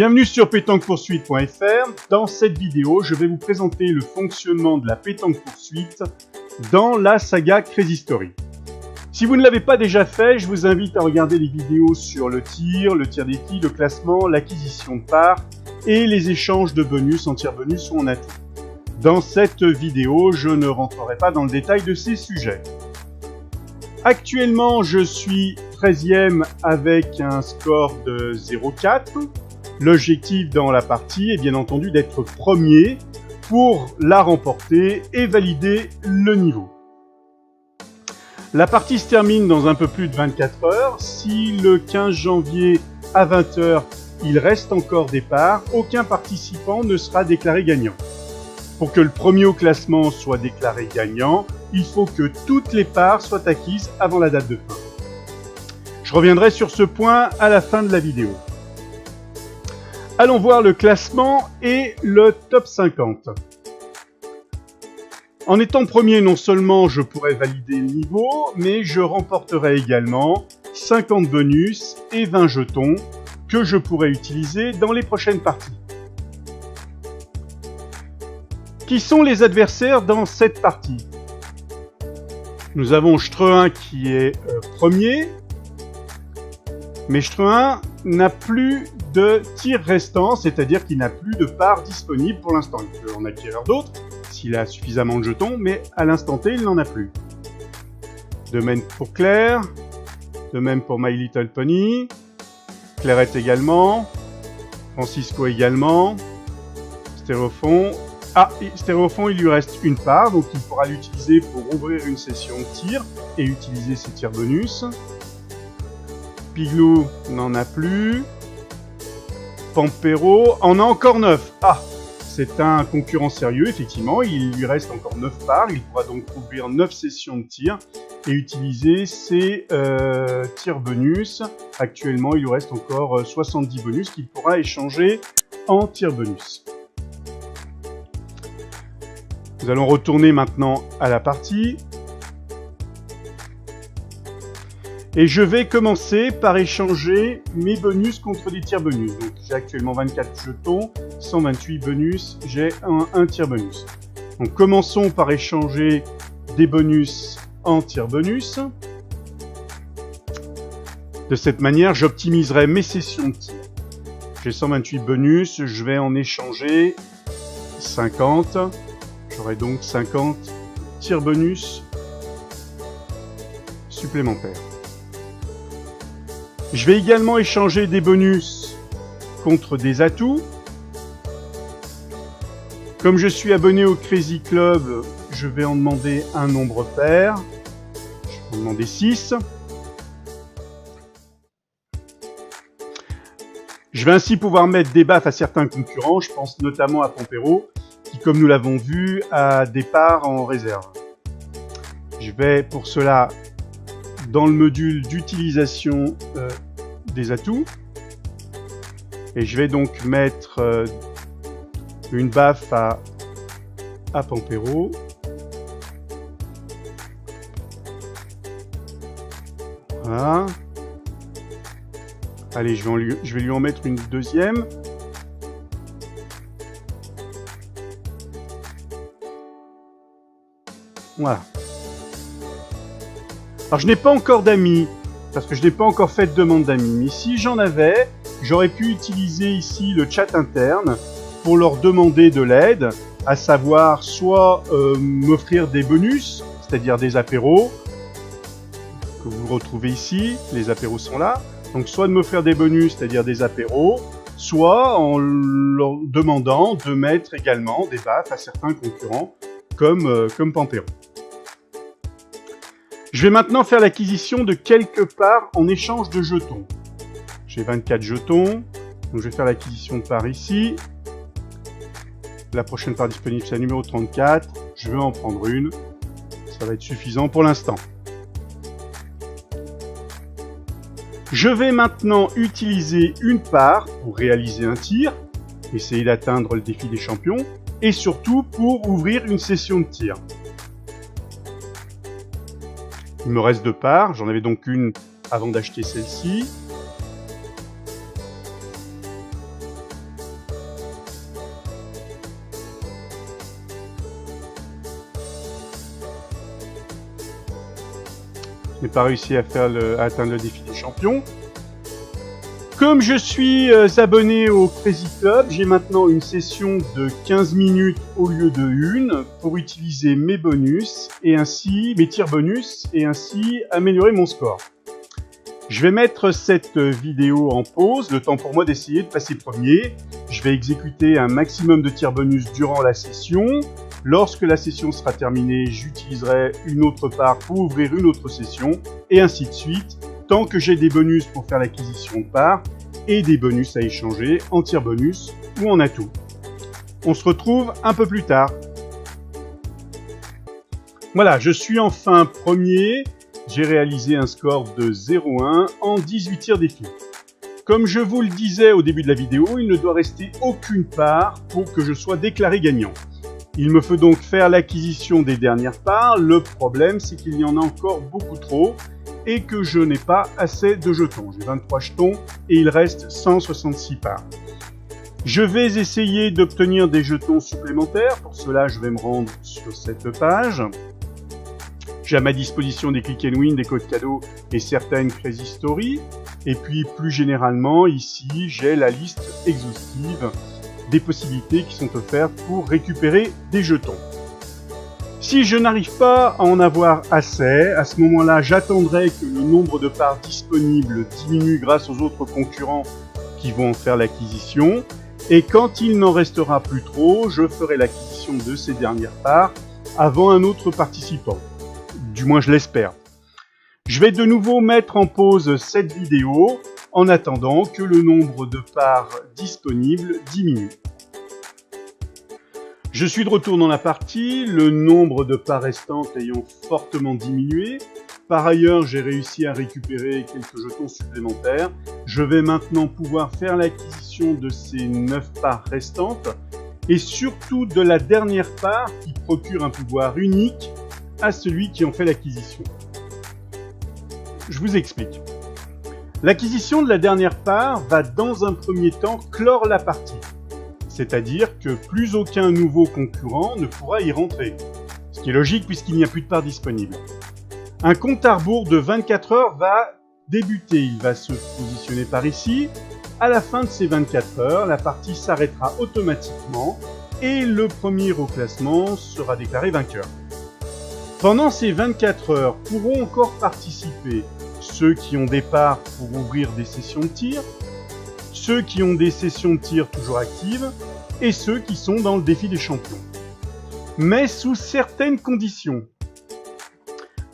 Bienvenue sur pétanquepoursuite.fr. Dans cette vidéo, je vais vous présenter le fonctionnement de la pétanque poursuite dans la saga Crazy Story. Si vous ne l'avez pas déjà fait, je vous invite à regarder les vidéos sur le tir d'équipe, le classement, l'acquisition de parts et les échanges de bonus en tir bonus ou en atout. Dans cette vidéo, je ne rentrerai pas dans le détail de ces sujets. Actuellement, je suis 13e avec un score de 0,4. L'objectif dans la partie est bien entendu d'être premier pour la remporter et valider le niveau. La partie se termine dans un peu plus de 24 heures. Si le 15 janvier à 20 h, il reste encore des parts, aucun participant ne sera déclaré gagnant. Pour que le premier au classement soit déclaré gagnant, il faut que toutes les parts soient acquises avant la date de fin. Je reviendrai sur ce point à la fin de la vidéo. Allons voir le classement et le top 50. En étant premier, non seulement je pourrais valider le niveau, mais je remporterai également 50 bonus et 20 jetons que je pourrais utiliser dans les prochaines parties. Qui sont les adversaires dans cette partie? Nous avons Streu1 qui est premier, mais Streu1 n'a plus de tir restant, c'est-à-dire qu'il n'a plus de parts disponibles pour l'instant. Il peut en acquérir d'autres s'il a suffisamment de jetons, mais à l'instant T, il n'en a plus. De même pour Claire, de même pour My Little Pony, Clairette également, Francisco également, Stéréophon. Stéréophon, il lui reste une part, donc il pourra l'utiliser pour ouvrir une session de tir et utiliser ses tirs bonus. Piglou n'en a plus. Pampero en a encore 9. C'est un concurrent sérieux, effectivement. Il lui reste encore 9 parts. Il pourra donc ouvrir 9 sessions de tir et utiliser ses tirs bonus. Actuellement, il lui reste encore 70 bonus qu'il pourra échanger en tirs bonus. Nous allons retourner maintenant à la partie. Et je vais commencer par échanger mes bonus contre des tirs bonus. Donc j'ai actuellement 24 jetons, 128 bonus, j'ai un tir bonus. Donc commençons par échanger des bonus en tir bonus. De cette manière, j'optimiserai mes sessions de tir. J'ai 128 bonus, je vais en échanger 50. J'aurai donc 50 tirs bonus supplémentaires. Je vais également échanger des bonus contre des atouts. Comme je suis abonné au Crazy Club, je vais en demander un nombre pair. Je vais en demander 6. Je vais ainsi pouvoir mettre des baffes à certains concurrents. Je pense notamment à Pampero, qui, comme nous l'avons vu, a des parts en réserve. Je vais pour cela dans le module d'utilisation des atouts et je vais donc mettre une baffe à Pampero. Voilà. Allez, je vais lui en mettre une deuxième. Voilà. Alors je n'ai pas encore d'amis, parce que je n'ai pas encore fait de demande d'amis, mais si j'en avais, j'aurais pu utiliser ici le chat interne pour leur demander de l'aide, à savoir soit m'offrir des bonus, c'est-à-dire des apéros, que vous retrouvez ici, les apéros sont là, donc soit de m'offrir des bonus, c'est-à-dire des apéros, soit en leur demandant de mettre également des baffes à certains concurrents, comme Pampero. Je vais maintenant faire l'acquisition de quelques parts en échange de jetons. J'ai 24 jetons, donc je vais faire l'acquisition de parts ici. La prochaine part disponible, c'est la numéro 34. Je vais en prendre une. Ça va être suffisant pour l'instant. Je vais maintenant utiliser une part pour réaliser un tir, essayer d'atteindre le défi des champions, et surtout pour ouvrir une session de tir. Il me reste 2 parts, j'en avais donc une avant d'acheter celle-ci. n'ai pas réussi à atteindre le défi des champions. Comme je suis abonné au Crazy Club, j'ai maintenant une session de 15 minutes au lieu de une pour utiliser mes bonus et ainsi mes tirs bonus et ainsi améliorer mon score. Je vais mettre cette vidéo en pause, le temps pour moi d'essayer de passer premier. Je vais exécuter un maximum de tirs bonus durant la session. Lorsque la session sera terminée, j'utiliserai une autre part pour ouvrir une autre session, et ainsi de suite, tant que j'ai des bonus pour faire l'acquisition de parts, et des bonus à échanger en tir bonus ou en atout. On se retrouve un peu plus tard. Voilà, je suis enfin premier. J'ai réalisé un score de 0,1 en 18 tirs défis. Comme je vous le disais au début de la vidéo, il ne doit rester aucune part pour que je sois déclaré gagnant. Il me faut donc faire l'acquisition des dernières parts. Le problème, c'est qu'il y en a encore beaucoup trop et que je n'ai pas assez de jetons. J'ai 23 jetons et il reste 166 parts. Je vais essayer d'obtenir des jetons supplémentaires. Pour cela, je vais me rendre sur cette page. J'ai à ma disposition des click and win, des codes cadeaux et certaines Crazy Stories. Et puis plus généralement, ici, j'ai la liste exhaustive des possibilités qui sont offertes pour récupérer des jetons. Si je n'arrive pas à en avoir assez, à ce moment-là, j'attendrai que le nombre de parts disponibles diminue grâce aux autres concurrents qui vont en faire l'acquisition. Et quand il n'en restera plus trop, je ferai l'acquisition de ces dernières parts avant un autre participant. Du moins, je l'espère. Je vais de nouveau mettre en pause cette vidéo en attendant que le nombre de parts disponibles diminue. Je suis de retour dans la partie, le nombre de parts restantes ayant fortement diminué. Par ailleurs, j'ai réussi à récupérer quelques jetons supplémentaires. Je vais maintenant pouvoir faire l'acquisition de ces 9 parts restantes et surtout de la dernière part qui procure un pouvoir unique à celui qui en fait l'acquisition. Je vous explique. L'acquisition de la dernière part va dans un premier temps clore la partie. C'est-à-dire que plus aucun nouveau concurrent ne pourra y rentrer. Ce qui est logique puisqu'il n'y a plus de parts disponibles. Un compte à rebours de 24 heures va débuter. Il va se positionner par ici. À la fin de ces 24 heures, la partie s'arrêtera automatiquement et le premier au classement sera déclaré vainqueur. Pendant ces 24 heures, pourront encore participer ceux qui ont des parts pour ouvrir des sessions de tir, ceux qui ont des sessions de tir toujours actives et ceux qui sont dans le défi des champions. Mais sous certaines conditions.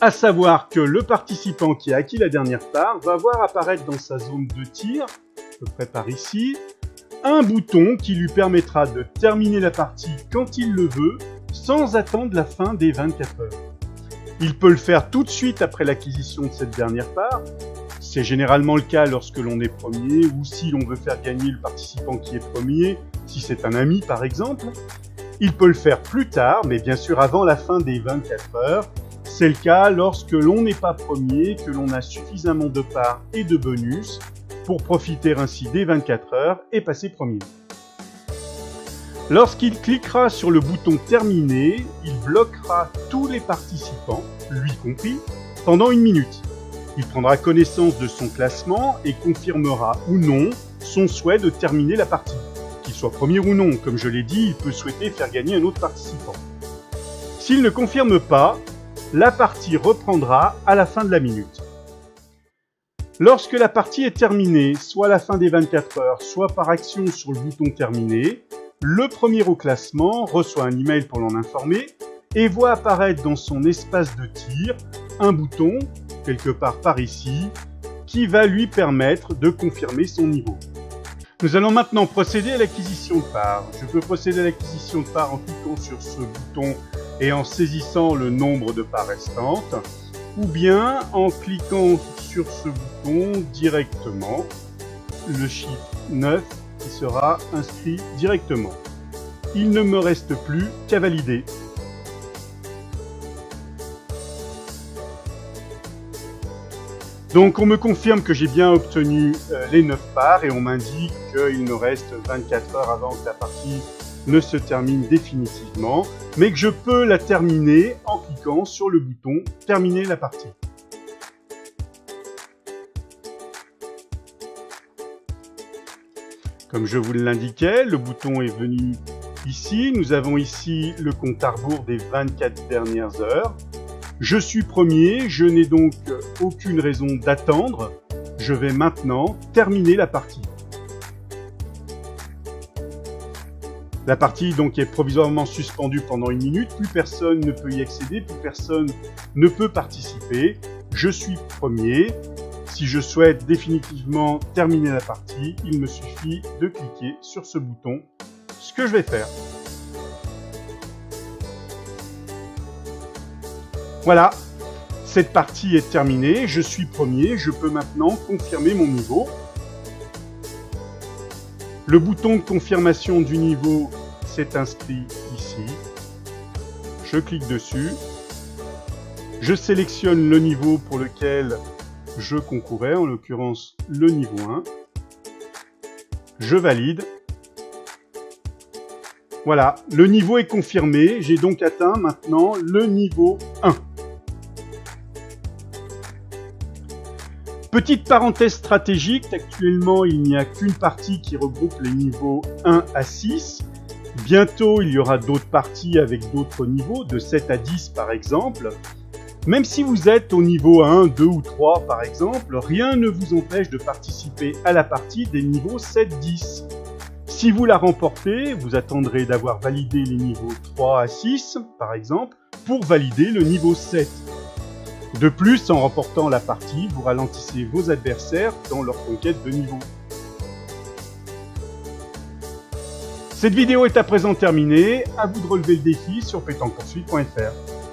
À savoir que le participant qui a acquis la dernière part va voir apparaître dans sa zone de tir, à peu près par ici, un bouton qui lui permettra de terminer la partie quand il le veut, sans attendre la fin des 24 heures. Il peut le faire tout de suite après l'acquisition de cette dernière part. C'est généralement le cas lorsque l'on est premier ou si l'on veut faire gagner le participant qui est premier, si c'est un ami par exemple. Il peut le faire plus tard, mais bien sûr avant la fin des 24 heures. C'est le cas lorsque l'on n'est pas premier, que l'on a suffisamment de parts et de bonus pour profiter ainsi des 24 heures et passer premier. Lorsqu'il cliquera sur le bouton terminer, il bloquera tous les participants, lui compris, pendant 1 minute. Il prendra connaissance de son classement et confirmera ou non son souhait de terminer la partie. Qu'il soit premier ou non, comme je l'ai dit, il peut souhaiter faire gagner un autre participant. S'il ne confirme pas, la partie reprendra à la fin de la minute. Lorsque la partie est terminée, soit à la fin des 24 heures, soit par action sur le bouton terminer, le premier au classement reçoit un email pour l'en informer et voit apparaître dans son espace de tir un bouton, quelque part par ici, qui va lui permettre de confirmer son niveau. Nous allons maintenant procéder à l'acquisition de parts. Je peux procéder à l'acquisition de parts en cliquant sur ce bouton et en saisissant le nombre de parts restantes, ou bien en cliquant sur ce bouton directement, le chiffre 9 qui sera inscrit directement. Il ne me reste plus qu'à valider. Donc on me confirme que j'ai bien obtenu les 9 parts et on m'indique qu'il me reste 24 heures avant que la partie ne se termine définitivement, mais que je peux la terminer en cliquant sur le bouton « Terminer la partie ». Comme je vous l'indiquais, le bouton est venu ici. Nous avons ici le compte à rebours des 24 dernières heures. Je suis premier, je n'ai donc aucune raison d'attendre. Je vais maintenant terminer la partie. La partie donc est provisoirement suspendue pendant 1 minute. Plus personne ne peut y accéder, plus personne ne peut participer. Je suis premier. Si je souhaite définitivement terminer la partie, il me suffit de cliquer sur ce bouton, ce que je vais faire. Voilà, cette partie est terminée, je suis premier, je peux maintenant confirmer mon niveau. Le bouton de confirmation du niveau s'est inscrit ici. Je clique dessus. Je sélectionne le niveau pour lequel je concourais, en l'occurrence le niveau 1. Je valide. Voilà, le niveau est confirmé. J'ai donc atteint maintenant le niveau 1. Petite parenthèse stratégique, actuellement il n'y a qu'une partie qui regroupe les niveaux 1 à 6. Bientôt il y aura d'autres parties avec d'autres niveaux, de 7 à 10 par exemple. Même si vous êtes au niveau 1, 2 ou 3 par exemple, rien ne vous empêche de participer à la partie des niveaux 7-10. Si vous la remportez, vous attendrez d'avoir validé les niveaux 3 à 6 par exemple, pour valider le niveau 7. De plus, en remportant la partie, vous ralentissez vos adversaires dans leur conquête de niveau. Cette vidéo est à présent terminée, à vous de relever le défi sur pétanquepoursite.fr.